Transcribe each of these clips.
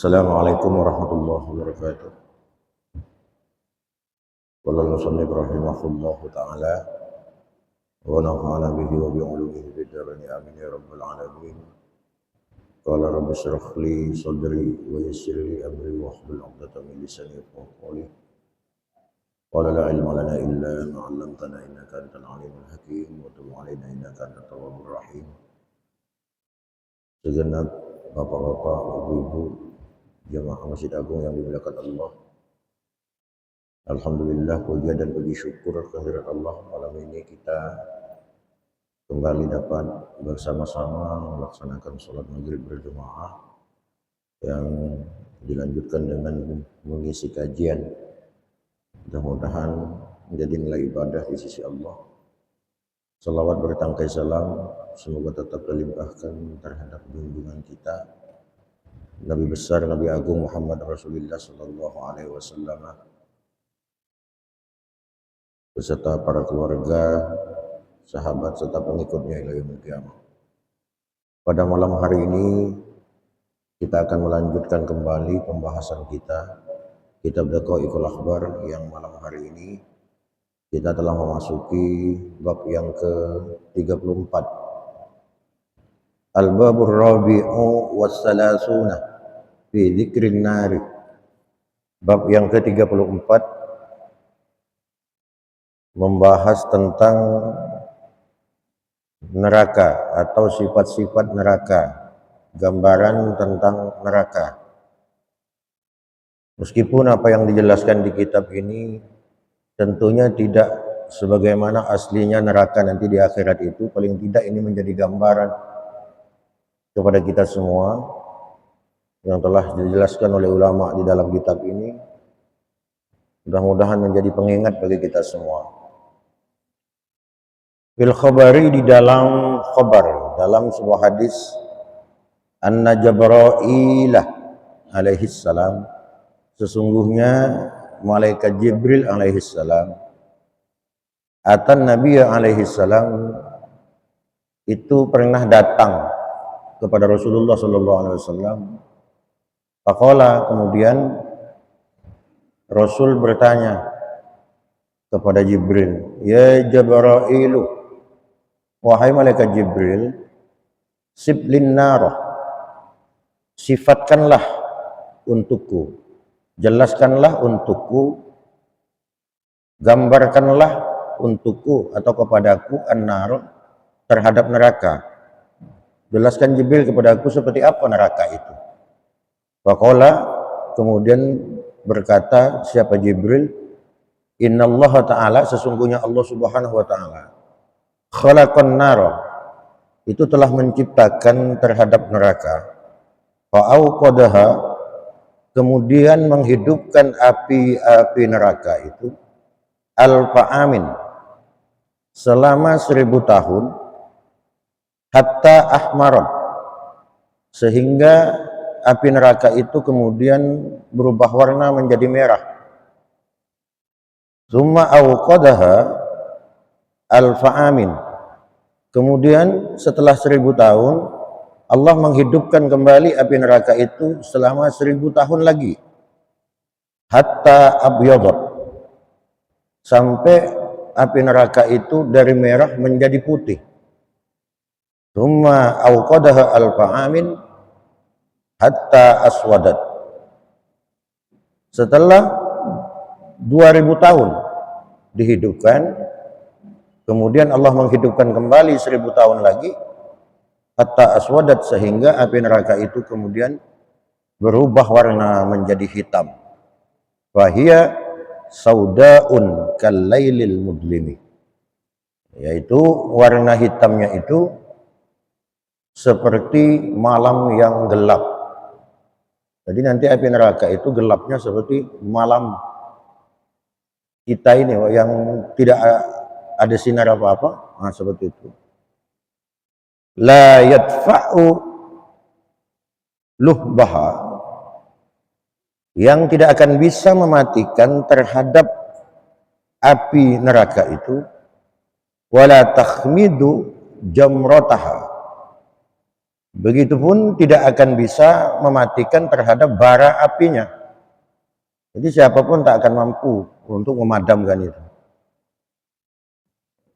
Assalamualaikum warahmatullahi wabarakatuh. Qala al-musannif rahimahullahu ta'ala wa nafa'ana bihi wa bi ulumihi fid dharain amin ya rabbal alamin. Qala rabbi shrah li sadri wa yassir li amri wa hlul 'uqdatam min lisani yafqahu qawli. Qala la ilma lana illa ma 'allamtana innaka antal alimul hakim wa tub 'alaina innaka antat tawwabur rahim. Segenap bapak-bapak, ibu-ibu, jemaah Masjid Agung yang dimuliakan Allah. Alhamdulillah, puja dan puji syukur kehadirat Allah. Malam ini kita kembali dapat bersama-sama melaksanakan sholat maghrib berjemaah yang dilanjutkan dengan mengisi kajian. Mudah-mudahan menjadi nilai ibadah di sisi Allah. Salawat bertangkai salam semoga tetap terlimpahkan terhadap junjungan kita Nabi besar, Nabi Agung Muhammad Rasulullah Sallallahu Alaihi Wasallam beserta para keluarga, sahabat serta pengikutnya ila yaumil qiyamah. Pada malam hari ini kita akan melanjutkan kembali pembahasan kita Kitab Daqaiqul Akhbar yang malam hari ini kita telah memasuki bab yang ke-34. Al-babur rabi'u was-salasuna fi dzikrin nari. Bab yang ke-34 membahas tentang neraka atau sifat-sifat neraka, gambaran tentang neraka. Meskipun apa yang dijelaskan di kitab ini tentunya tidak sebagaimana aslinya neraka nanti di akhirat itu, paling tidak ini menjadi gambaran kepada kita semua yang telah dijelaskan oleh ulama di dalam kitab ini. Mudah-mudahan menjadi pengingat bagi kita semua. Fil khabari, di dalam khabar, dalam sebuah hadis, anna Jibril alaihi salam, sesungguhnya malaikat Jibril alaihi salam, atan Nabi alaihi salam, itu pernah datang kepada Rasulullah sallallahu alaihi wasallam. Faqala, kemudian Rasul bertanya kepada Jibril, ya Jibril, wahai malaikat Jibril, siblin nar, sifatkanlah untukku, jelaskanlah untukku, gambarkanlah untukku atau kepadaku an-nar, terhadap neraka. Jelaskan Jibril kepadaku seperti apa neraka itu. Faqala, kemudian berkata siapa Jibril, innallaha ta'ala, sesungguhnya Allah subhanahu wa ta'ala, khalaqan nara, itu telah menciptakan terhadap neraka, fa'auqadaha, kemudian menghidupkan api neraka itu, alfa-amin, selama 1000 tahun, hatta ahmarat, sehingga api neraka itu kemudian berubah warna menjadi merah. Tsumma auqadaha alfa-amin, kemudian setelah 1000 tahun Allah menghidupkan kembali api neraka itu selama 1000 tahun lagi, hatta abyadat, sampai api neraka itu dari merah menjadi putih. Tsumma auqadaha alfa-amin hatta aswadat, setelah 2000 tahun dihidupkan, kemudian Allah menghidupkan kembali 1000 tahun lagi, hatta aswadat, sehingga api neraka itu kemudian berubah warna menjadi hitam. Fahiya saudaun kalailil mudlimi, yaitu warna hitamnya itu seperti malam yang gelap. Jadi nanti api neraka itu gelapnya seperti malam kita ini yang tidak ada sinar apa-apa, nah, seperti itu. La yadfa'u luhbaha, yang tidak akan bisa mematikan terhadap api neraka itu, wala takhmidu jamrataha, Begitupun tidak akan bisa mematikan terhadap bara apinya. Jadi siapapun tak akan mampu untuk memadamkan itu.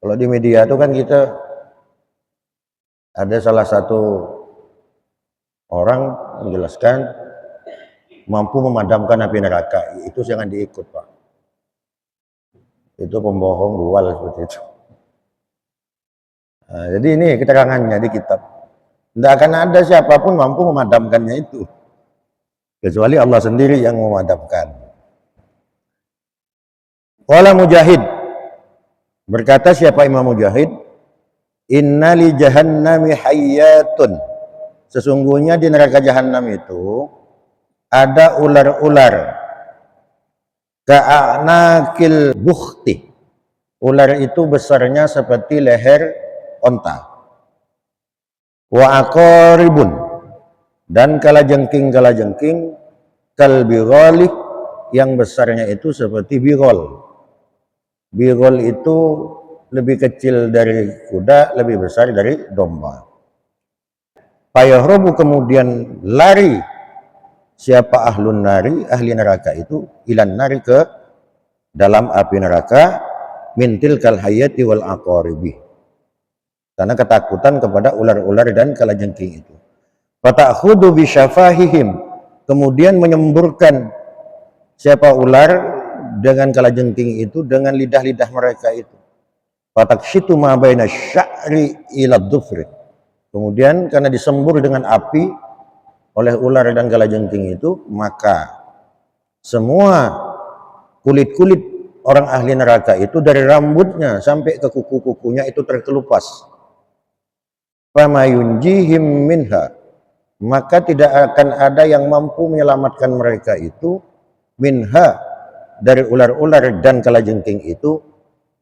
Kalau di media itu kan kita ada salah satu orang menjelaskan mampu memadamkan api neraka, itu jangan diikut, Pak. Itu pembohong bual seperti itu. Nah, jadi ini keterangannya di kitab. Tidak akan ada siapapun mampu memadamkannya itu, kecuali Allah sendiri yang memadamkan. Qala Mujahid, berkata siapa Imam Mujahid, inna li jahannami hayyatun, sesungguhnya di neraka jahanam itu ada ular-ular, ka'anakil bukhti, ular itu besarnya seperti leher onta, wa aqaribun, dan kalajengking kalbighalih, yang besarnya itu seperti bigol. Bigol itu lebih kecil dari kuda, lebih besar dari domba. Fayahrubu, kemudian lari siapa ahlun nari, ahli neraka itu, ilan nari, ke dalam api neraka, mintil kal hayati wal aqaribi, karena ketakutan kepada ular-ular dan kalajengking itu. Fata'khudu bi syafahihim, kemudian menyemburkan siapa ular dengan kalajengking itu dengan lidah-lidah mereka itu. Fatakshitu ma baina sya'ri ila dhufri, kemudian karena disembur dengan api oleh ular dan kalajengking itu, maka semua kulit-kulit orang ahli neraka itu dari rambutnya sampai ke kuku-kukunya itu terkelupas. Fama yunjihim minha, maka tidak akan ada yang mampu menyelamatkan mereka itu, minha, dari ular-ular dan kalajengking itu,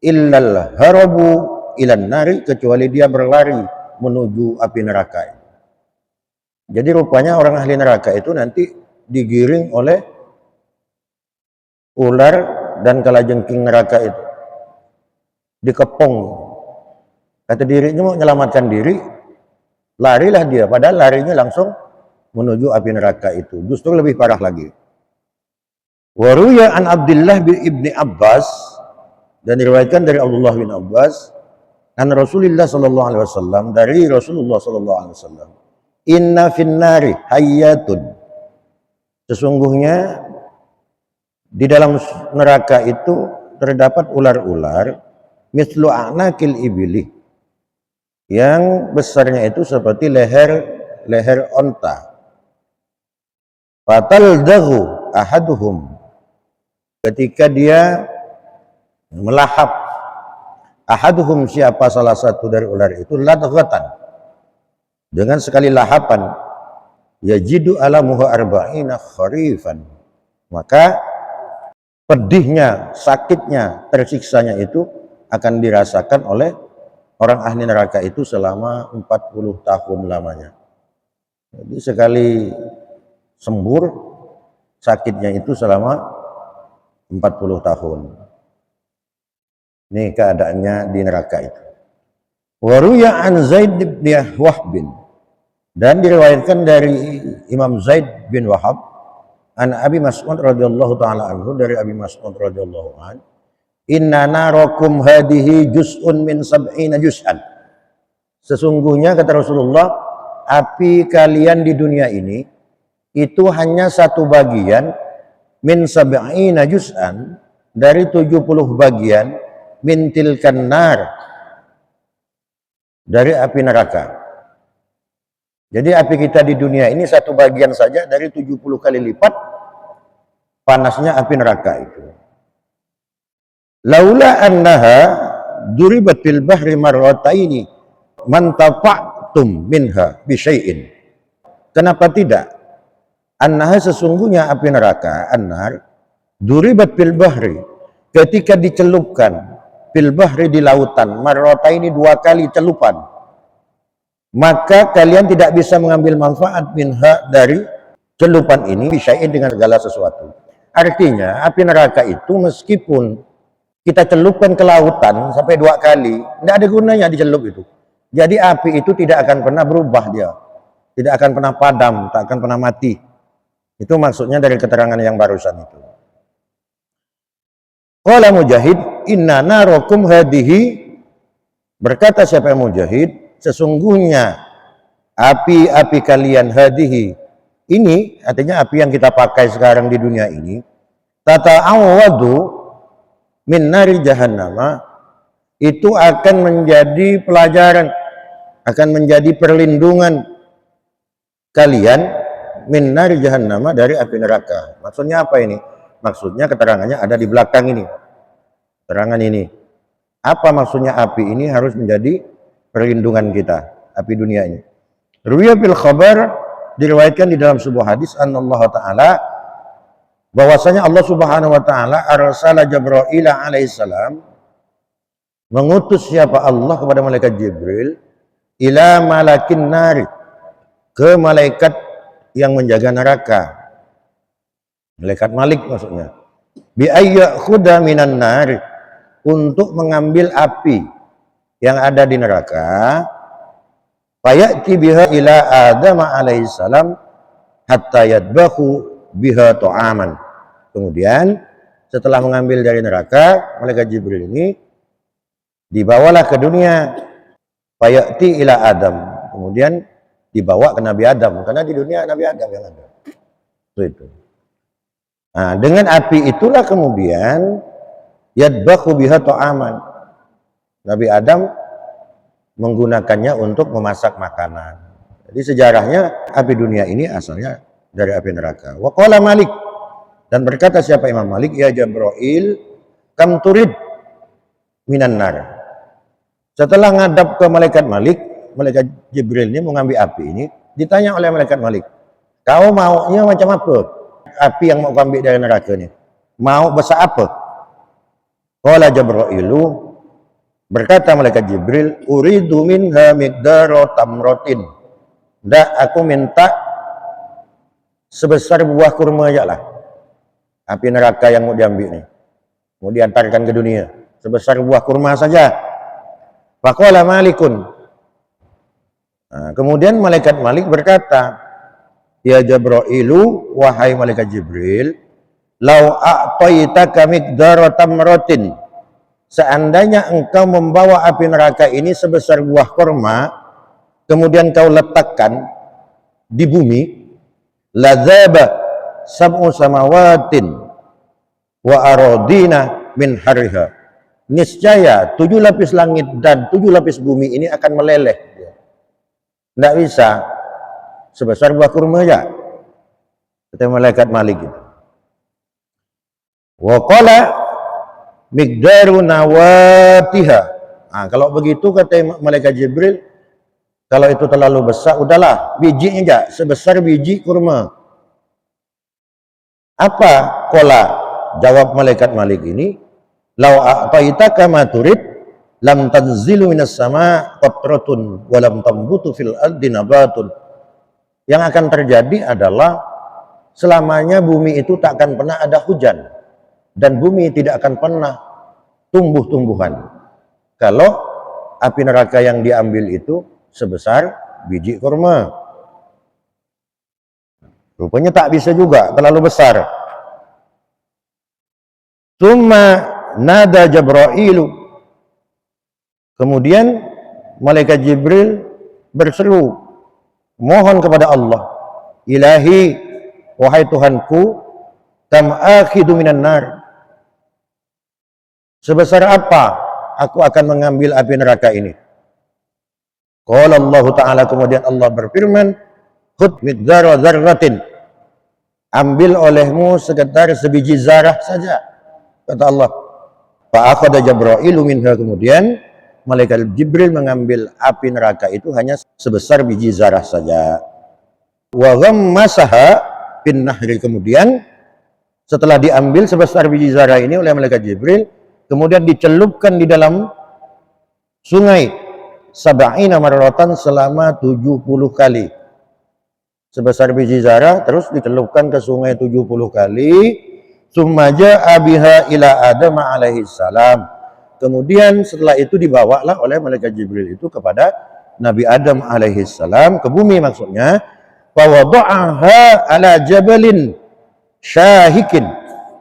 illal harabu ilan nari, kecuali dia berlari menuju api neraka. Jadi rupanya orang ahli neraka itu nanti digiring oleh ular dan kalajengking neraka itu, dikepung. Kata dirinya mau menyelamatkan diri, larilah dia, padahal larinya langsung menuju api neraka itu, justru lebih parah lagi. Waruya an Abdullah bin Ibni Abbas, dan diriwayatkan dari Abdullah bin Abbas, an Rasulullah sallallahu alaihi wasallam, dari Rasulullah sallallahu alaihi wasallam, inna finnari hayyatun, sesungguhnya di dalam neraka itu terdapat ular-ular, mislu a'nakil ibili, yang besarnya itu seperti leher onta. Fataldaghu ahaduhum, ketika dia melahap, ahaduhum, siapa salah satu dari ular itu, ladghatan, dengan sekali lahapan, yajidu alamuhu arba'ina kharifan, maka pedihnya, sakitnya, tersiksanya itu akan dirasakan oleh orang ahli neraka itu selama 40 tahun lamanya. Jadi sekali sembur, sakitnya itu selama 40 tahun. Ini keadaannya di neraka itu. Waruya an Zaid bin Wahb, dan diriwayatkan dari Imam Zaid bin Wahab, an Abi Mas'ud radhiyallahu taala anhu, dari Abi Mas'ud radhiyallahu an, inna narakum hadihi juz'un min sab'ina juz'an, sesungguhnya kata Rasulullah, api kalian di dunia ini itu hanya satu bagian, min sab'ina juz'an, dari 70 bagian, min tilkan nar, dari api neraka. Jadi api kita di dunia ini satu bagian saja dari 70 kali lipat panasnya api neraka itu. Laula annaha duribat fil bahri marrataini man tafa'tum minha bi syai'in. Kenapa tidak? Annaha, sesungguhnya api neraka, annar, duribat fil bahri, ketika dicelupkan, fil bahri, di lautan, marrataini, 2 kali celupan, maka kalian tidak bisa mengambil manfaat minha, dari celupan ini, bi syai'in, dengan segala sesuatu. Artinya api neraka itu meskipun kita celupkan ke lautan sampai 2 kali, tidak ada gunanya dicelup itu. Jadi api itu tidak akan pernah berubah dia. tidak akan pernah padam, tak akan pernah mati. Itu maksudnya dari keterangan yang barusan itu. Qala Mujahid, inna narakum hadihi, berkata siapa yang Mujahid, sesungguhnya api-api kalian hadihi, ini artinya api yang kita pakai sekarang di dunia ini, tata'awwadu min nari jahannama, itu akan menjadi pelajaran, akan menjadi perlindungan kalian min nari jahannama, dari api neraka. Maksudnya apa ini? Maksudnya keterangannya ada di belakang ini. Keterangan ini. Apa maksudnya api ini harus menjadi perlindungan kita, api dunia ini? Ruwiya bil khabar, diriwayatkan di dalam sebuah hadis, Allah Ta'ala, bahwasanya Allah Subhanahu wa Ta'ala arsala Jibril alaihissalam, mengutus siapa Allah kepada malaikat Jibril, ila malakin nari, ke malaikat yang menjaga neraka, malaikat Malik maksudnya, bi ayyakhuda minan nari, untuk mengambil api yang ada di neraka, fayati biha ila Adam alaihissalam hatta yadbahu biha ta'aman. Kemudian setelah mengambil dari neraka, malaikat Jibril ini dibawalah ke dunia, fayati ila Adam, kemudian dibawa ke Nabi Adam, karena di dunia Nabi Adam yang ada. Itu. Nah, dengan api itulah kemudian yadbahu biha ta'aman, Nabi Adam menggunakannya untuk memasak makanan. Jadi sejarahnya api dunia ini asalnya dari api neraka. Wa qala Malik, dan berkata siapa Imam Malik, ya Jibril, kam turid minan nar. Setelah ngadap ke malaikat Malik, malaikat Jibril ini mau ngambil api ini, ditanya oleh malaikat Malik, kau maunya macam apa? Api yang mau ambil dari neraka ini, mau besar apa? Qala Jibrilu, berkata malaikat Jibril, uridu minha miqdaro tamrotin. Ndak, aku minta sebesar buah kurma aja lah. Api neraka yang mau diambil ini, mau diantarkan ke dunia, sebesar buah kurma saja. Faqala Malikun. Nah, kemudian malaikat Malik berkata, ya Jibrilu, wahai malaikat Jibril, lau a'taitaka miqdaro tamrotin, seandainya engkau membawa api neraka ini sebesar buah kurma, kemudian kau letakkan di bumi, ladzaba sab'u samawatin wa aradina min hariha, niscaya 7 lapis langit dan 7 lapis bumi ini akan meleleh. Tidak bisa sebesar buah kurma ya, kata malaikat Malik itu. Wa qala miqdaru nawatiha. Nah, kalau begitu kata malaikat Jibril, kalau itu terlalu besar, udahlah, bijinya aja sebesar biji kurma. Apa? Qala, jawab malaikat Malik ini, lau a'taitaka ma turid lam tanzilu minas sama qatratun wa lam tambutu fil ardi nabatun. Yang akan terjadi adalah selamanya bumi itu tak akan pernah ada hujan, dan bumi tidak akan pernah tumbuh-tumbuhan kalau api neraka yang diambil itu sebesar biji kurma. Rupanya tak bisa juga, terlalu besar. Tsumma nada Jibrailu, kemudian malaikat Jibril berseru, mohon kepada Allah, ilahi, wahai Tuhanku, kam akhidu minan nar, sebesar apa aku akan mengambil api neraka ini? Qala Allah Ta'ala, kemudian Allah berfirman, khud miqdara dzarratin, ambil olehmu sekedar sebiji zarah saja, kata Allah. Fa akhadha Jibrailu minha, kemudian malaikat Jibril mengambil api neraka itu hanya sebesar biji zarah saja. Wa ghammasaha bin nahri, kemudian setelah diambil sebesar biji zarah ini oleh malaikat Jibril, kemudian dicelupkan di dalam sungai sab'ina marratan, selama 70 kali. Sebesar biji zarah terus dicelupkan ke sungai 70 kali. Tsumma ja'a biha ila Adam alaihi salam. Kemudian setelah itu dibawalah oleh malaikat Jibril itu kepada Nabi Adam alaihi salam ke bumi maksudnya, fa wada'aha ala jabalin syahikin,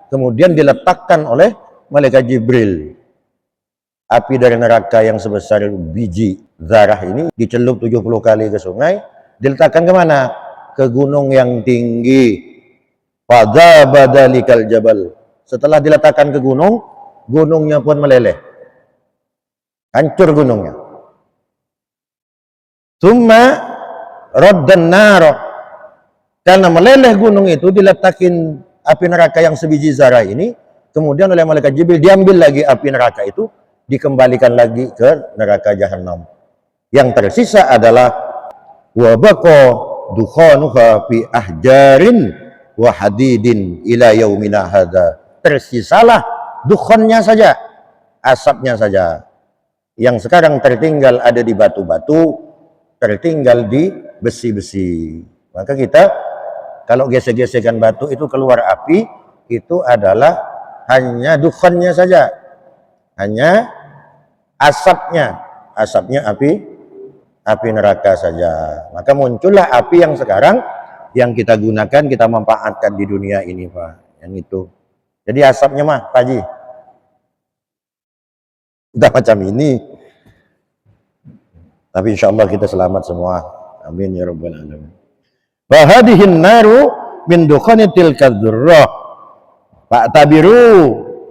kemudian diletakkan oleh malaikat Jibril api dari neraka yang sebesar biji zarah ini, dicelup 70 kali ke sungai, diletakkan kemana? Ke gunung yang tinggi. Fadzaba dalikal jabal, setelah diletakkan ke gunung, gunungnya pun meleleh, hancur gunungnya. Tsumma raddan nar, karena meleleh gunung itu, diletakin api neraka yang sebiji zarah ini, kemudian oleh malaikat Jibril diambil lagi api neraka itu, dikembalikan lagi ke neraka jahanam. Yang tersisa adalah wa baqa dukhanuha fi ahjarin wa hadidin ila yaumina hadza. Tersisalah dukhannya saja, asapnya saja, yang sekarang tertinggal ada di batu-batu, tertinggal di besi-besi. Maka kita kalau gesek-gesekan batu itu keluar api, itu adalah hanya dukhannya saja, hanya asapnya api neraka saja. Maka muncullah api yang sekarang yang kita gunakan, kita manfaatkan di dunia ini, Pak. Yang itu. Jadi asapnya mah, Pak Haji, udah macam ini. Tapi insya Allah kita selamat semua. Amin ya rabbal alamin. Bahadihin naru min dukhani tilka dzurrah. Fa'tabiru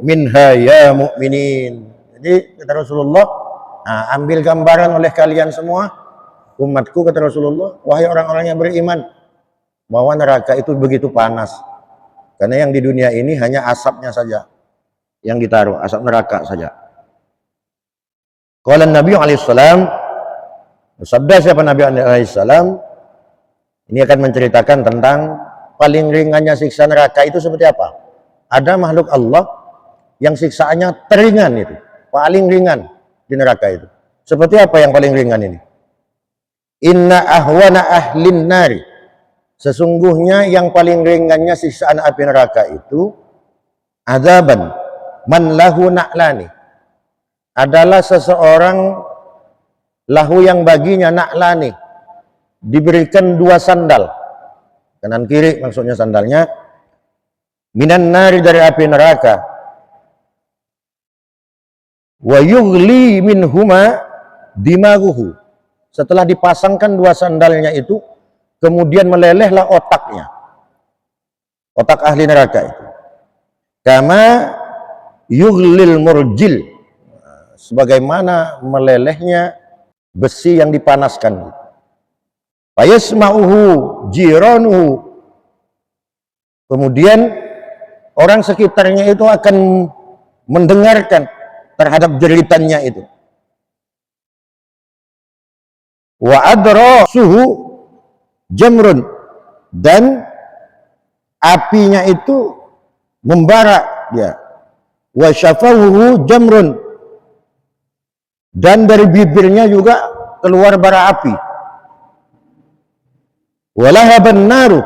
minha ya mu'minin. Jadi kata Rasulullah, nah, ambil gambaran oleh kalian semua, umatku, kata Rasulullah, wahai orang-orang yang beriman, bahwa neraka itu begitu panas. Karena yang di dunia ini hanya asapnya saja yang ditaruh, asap neraka saja. Qala Nabi alaihissalam, sabda siapa Nabi alaihissalam, ini akan menceritakan tentang paling ringannya siksa neraka itu seperti apa. Ada makhluk Allah yang siksaannya teringan itu, paling ringan di neraka itu. Seperti apa yang paling ringan ini? Inna ahwana ahlin nari, sesungguhnya yang paling ringannya siksaan api neraka itu, adzaban man lahu na'lani, adalah seseorang lahu yang baginya na'lani, diberikan 2 sandal, kanan kiri maksudnya sandalnya, minan nari, dari api neraka, wa yughli minhuma dimaguhu, setelah dipasangkan 2 sandalnya itu, kemudian melelehlah otaknya, otak ahli neraka itu, kama yughlil murjil, sebagaimana melelehnya besi yang dipanaskan. Fayasma'uhu jiranuhu, kemudian orang sekitarnya itu akan mendengarkan terhadap jeritannya itu. Wa adra suhu jamrun, dan apinya itu membara dia. Wa syafahu jamrun, dan dari bibirnya juga keluar bara api. Wa lahaban naru,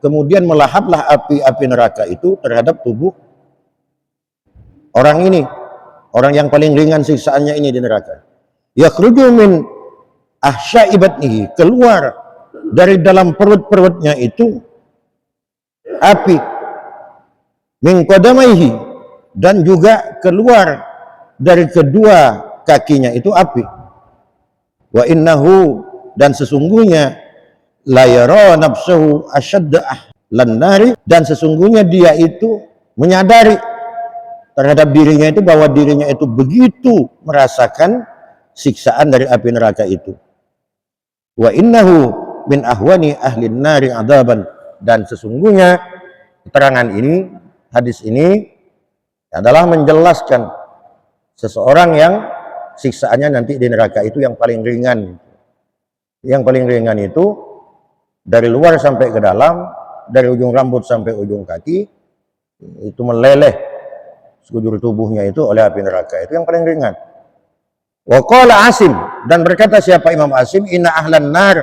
kemudian melahaplah api neraka itu terhadap tubuh orang ini, orang yang paling ringan siksaannya ini di neraka. Yakhruju min ahsya'i batnihi, keluar dari dalam perut-perutnya itu api, min qadamaihi, dan juga keluar dari kedua kakinya itu api. Wa innahu, dan sesungguhnya, la yara nafsuhu ashadda ahlan nari, dan sesungguhnya dia itu menyadari terhadap dirinya itu bahwa dirinya itu begitu merasakan siksaan dari api neraka itu. Wa innahu min ahwani ahlin nari adaban, dan sesungguhnya keterangan ini, hadis ini adalah menjelaskan seseorang yang siksaannya nanti di neraka itu yang paling ringan. Yang paling ringan itu dari luar sampai ke dalam, dari ujung rambut sampai ujung kaki, itu meleleh sekujur tubuhnya itu oleh api neraka. Itu yang paling ringan. Wa qala Asim, dan berkata siapa Imam Asim, inna ahlan nar,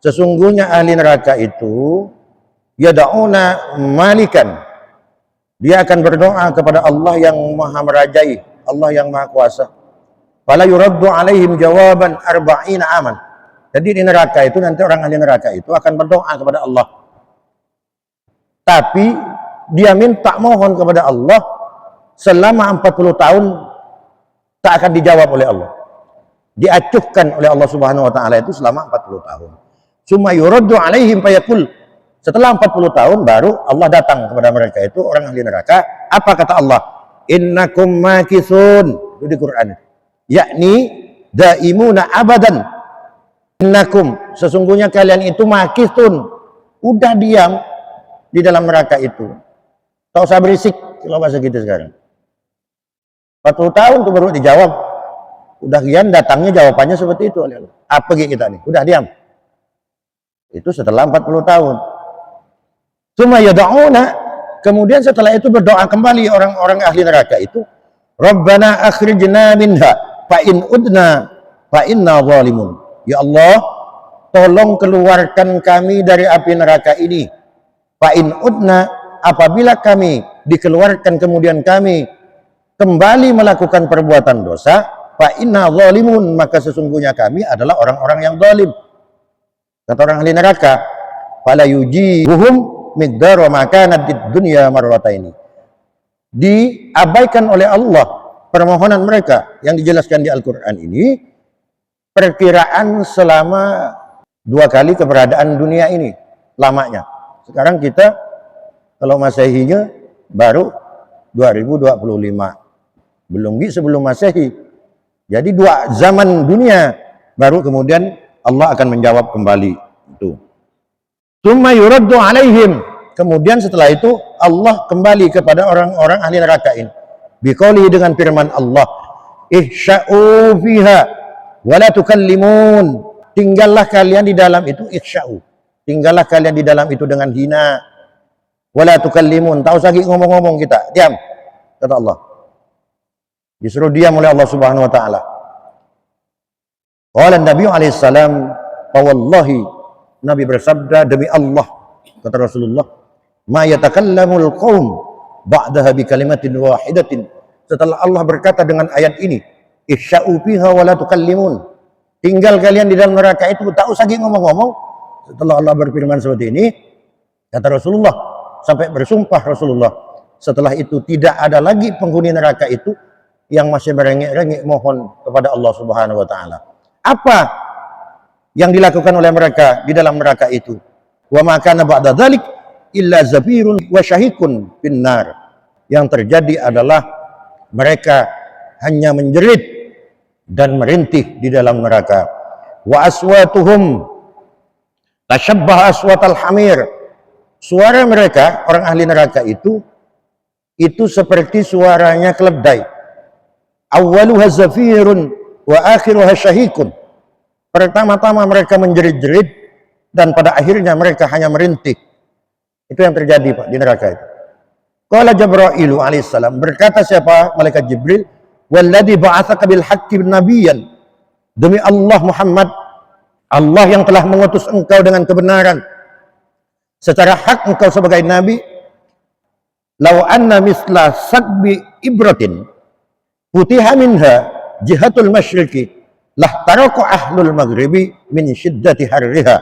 sesungguhnya ahli neraka itu yada'una malikan, dia akan berdoa kepada Allah yang maha merajai, Allah yang maha kuasa. Fala yuraddu alaihim jawaban arba'ina aman. Jadi di neraka itu nanti orang ahli neraka itu akan berdoa kepada Allah. Tapi dia minta mohon kepada Allah selama 40 tahun tak akan dijawab oleh Allah. Diacuhkan oleh Allah Subhanahu wa taala itu selama 40 tahun. Summa yuraddu alaihim fayaqul. Setelah 40 tahun baru Allah datang kepada mereka itu orang ahli neraka. Apa kata Allah? Innakum makithun. Itu di Quran. Yakni daimuna abadan. Innakum, sesungguhnya kalian itu makithun. Udah diam di dalam neraka itu. Tak usah berisik kalau bahasa kita sekarang. 40 tahun tuh baru dijawab. Udah kian datangnya jawabannya seperti itu. Apa kita nih? Udah diam. Itu setelah 40 tahun. Tsumma yad'una, kemudian setelah itu berdoa kembali orang-orang ahli neraka itu, Rabbana akhrijna minha fa in udna fa inna zalimun. Ya Allah, tolong keluarkan kami dari api neraka ini. Fa in udna, apabila kami dikeluarkan kemudian kami kembali melakukan perbuatan dosa, fa inna zalimun, maka sesungguhnya kami adalah orang-orang yang zalim. Kata orang ahli neraka, fala yujibuhum miqdaru ma kanat di dunya marrataini. Diabaikan oleh Allah permohonan mereka yang dijelaskan di Al-Qur'an ini, perkiraan selama 2 kali keberadaan dunia ini lamanya. Sekarang kita kalau Masehinya baru 2025. Belum sebelum Masehi. Jadi 2 zaman dunia baru kemudian Allah akan menjawab kembali itu. Tsumma yuraddu alaihim. Kemudian setelah itu Allah kembali kepada orang-orang ahli neraka ini. Biqauli, dengan firman Allah, ihsya'u fiha wa la tukallimun. Tinggallah kalian di dalam itu, ihsya'u. Tinggallah kalian di dalam itu dengan hina. Wa la tukallimun. Tak usah ngomong-ngomong kita. Diam. Kata Allah. Disuruh diam oleh Allah Subhanahu wa taala. Qala Nabi alaihi salam, "Wallahi," Nabi bersabda, demi Allah, kata Rasulullah, "Ma yatakallamul qaum ba'daha bi kalimatin wahidatin." Setelah Allah berkata dengan ayat ini, "Isya'u fiha wa la tukallimun." Tinggal kalian di dalam neraka itu, tak usah ngomong-ngomong. Setelah Allah berfirman seperti ini, kata Rasulullah, sampai bersumpah Rasulullah, setelah itu tidak ada lagi penghuni neraka itu yang masih merengek-rengek mohon kepada Allah Subhanahu wa taala. Apa yang dilakukan oleh mereka di dalam neraka itu? Wa ma kana ba'da dzalik illa zafirun wa syahikun finnar. Yang terjadi adalah mereka hanya menjerit dan merintih di dalam neraka. Wa aswatuhum tashabbah aswatal hamir. Suara mereka orang ahli neraka itu seperti suaranya keledai. Awwaluha zafirun wa akhiruha syahikun. Pertama-tama mereka menjerit-jerit dan pada akhirnya mereka hanya merintih. Itu yang terjadi Pak di neraka itu. Qala Jibril alaihissalam, berkata siapa? Malaikat Jibril, "Walladzi ba'atsaka bil haqqi nabiyyan." Demi Allah Muhammad, Allah yang telah mengutus engkau dengan kebenaran secara hak engkau sebagai nabi. Law anna misla sakbi ibratin futiha minha jihatul masyriqi lah taraka ahlul maghribi min syiddati harriha.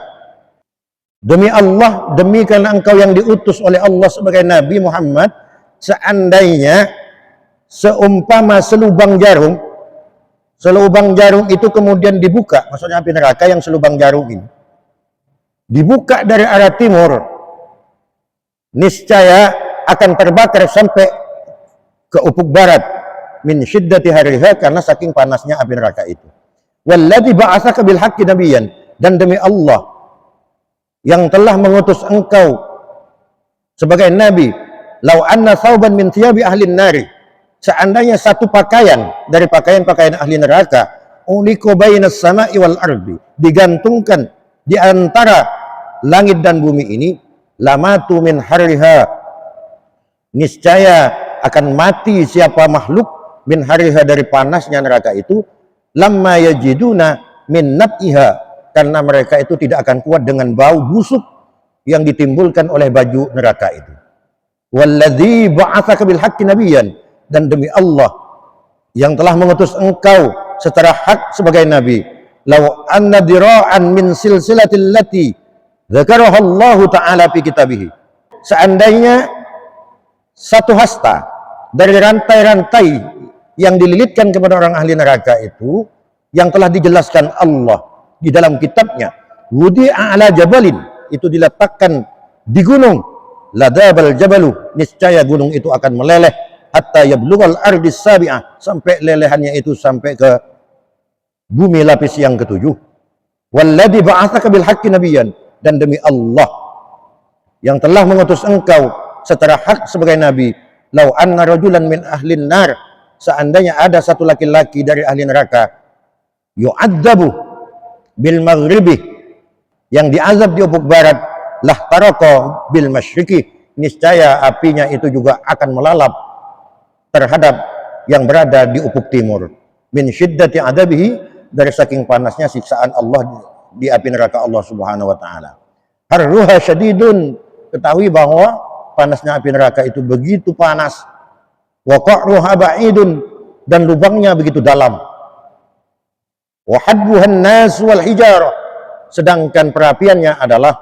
Demi Allah, demi karena engkau yang diutus oleh Allah sebagai Nabi Muhammad, seandainya seumpama selubang jarum itu kemudian dibuka, maksudnya api neraka yang selubang jarum ini dibuka dari arah timur, niscaya akan terbakar sampai ke ufuk barat min syiddati harriha, karena saking panasnya api neraka itu. Walladzi ba'atsaka bil haqqi nabiyyan, dan demi Allah yang telah mengutus engkau sebagai nabi, lau anna thawban min thiyabi ahli nari, seandainya satu pakaian dari pakaian-pakaian ahli neraka, uliku bainas sama'i wal ardi, digantungkan di antara langit dan bumi ini, lamatu min harriha, niscaya akan mati siapa makhluk min harriha, dari panasnya neraka itu, lamma yajiduna min nat'iha, karena mereka itu tidak akan kuat dengan bau busuk yang ditimbulkan oleh baju neraka itu. Walladzi ba'atsaka bil haqqi nabiyyan, dan demi Allah yang telah mengutus engkau secara hak sebagai nabi. Lau anna dira'an min silsilatil lati dzakaraha Allah taala fi kitabih. Seandainya satu hasta dari rantai-rantai yang dililitkan kepada orang ahli neraka itu yang telah dijelaskan Allah di dalam kitabnya, wudi'a ala jabalin, itu diletakkan di gunung, ladabal jabalu, niscaya gunung itu akan meleleh hatta yablughal ardis sabi'ah, sampai lelehannya itu sampai ke bumi lapis yang ketujuh. Walladzi ba'atsaka bil haqqi nabiyyan, dan demi Allah yang telah mengutus engkau secara hak sebagai nabi, lau anna rajulan min ahlin nar, seandainya ada satu laki-laki dari ahli neraka, yu'adzabu bil maghribi, yang diazab di ufuk barat, lah taraka bil masyriqi, niscaya apinya itu juga akan melalap terhadap yang berada di ufuk timur. Min syiddati adabihi, dari saking panasnya siksaan Allah di api neraka Allah Subhanahu wa taala. Harruha syadidun, ketahui bahwa panasnya api neraka itu begitu panas. Wa qa'ruha ba'idun, dan lubangnya begitu dalam. Wa hadbuhan nas wal hijarah, sedangkan perapiannya adalah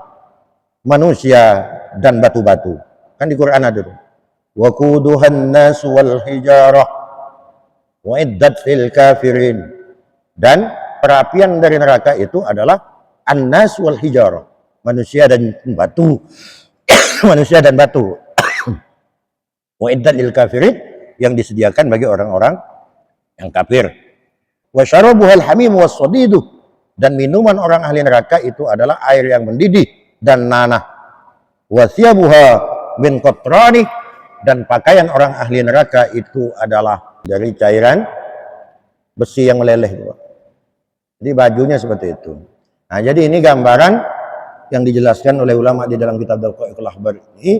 manusia dan batu-batu. Kan di Quran ada tuh. Wa quduhan nas wal hijarah wa iddat lil kafirin. Dan perapian dari neraka itu adalah an-nas wal hijarah, manusia dan batu. Manusia dan batu. Wa iddat lil kafirin, yang disediakan bagi orang-orang yang kafir. Wa syarabuhal hamim was sadidu, dan minuman orang ahli neraka itu adalah air yang mendidih dan nanah. Wa thiyabuha min qatrani, dan pakaian orang ahli neraka itu adalah dari cairan besi yang meleleh. Jadi bajunya seperti itu. Nah, jadi ini gambaran yang dijelaskan oleh ulama di dalam kitab Daqaiqul Akhbar ini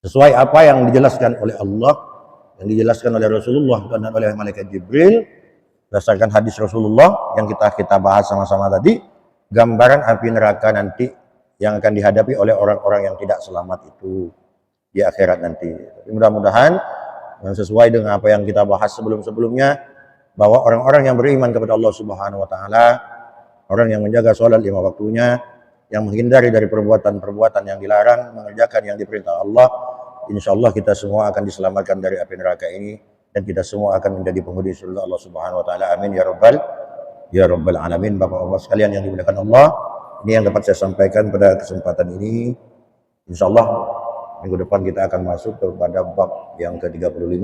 sesuai apa yang dijelaskan oleh Allah, yang dijelaskan oleh Rasulullah dan oleh malaikat Jibril berdasarkan hadis Rasulullah yang kita bahas sama-sama tadi. Gambaran api neraka nanti yang akan dihadapi oleh orang-orang yang tidak selamat itu di akhirat nanti. Mudah-mudahan sesuai dengan apa yang kita bahas sebelum-sebelumnya, bahwa orang-orang yang beriman kepada Allah Subhanahu wa taala, orang yang menjaga sholat 5 waktunya, yang menghindari dari perbuatan-perbuatan yang dilarang, mengerjakan yang diperintah Allah, insya Allah kita semua akan diselamatkan dari api neraka ini, dan kita semua akan menjadi penghuni surga Allah Subhanahu wa taala. Amin ya rabbal alamin. Bapak-bapak sekalian yang dimuliakan Allah, ini yang dapat saya sampaikan pada kesempatan ini. Insya Allah minggu depan kita akan masuk kepada bab yang ke-35.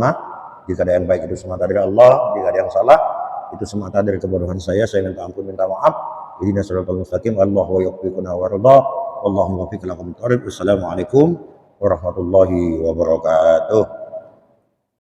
Jika ada yang baik itu semata dari Allah, jika ada yang salah itu semata dari kebodohan saya minta ampun, minta maaf. Ihdinas siratal mustaqim. Allahu yuwaffiquna wa yarda. Wallahu muwaffiq ila aqwamit thoriq. Wassalamualaikum warahmatullahi wabarakatuh.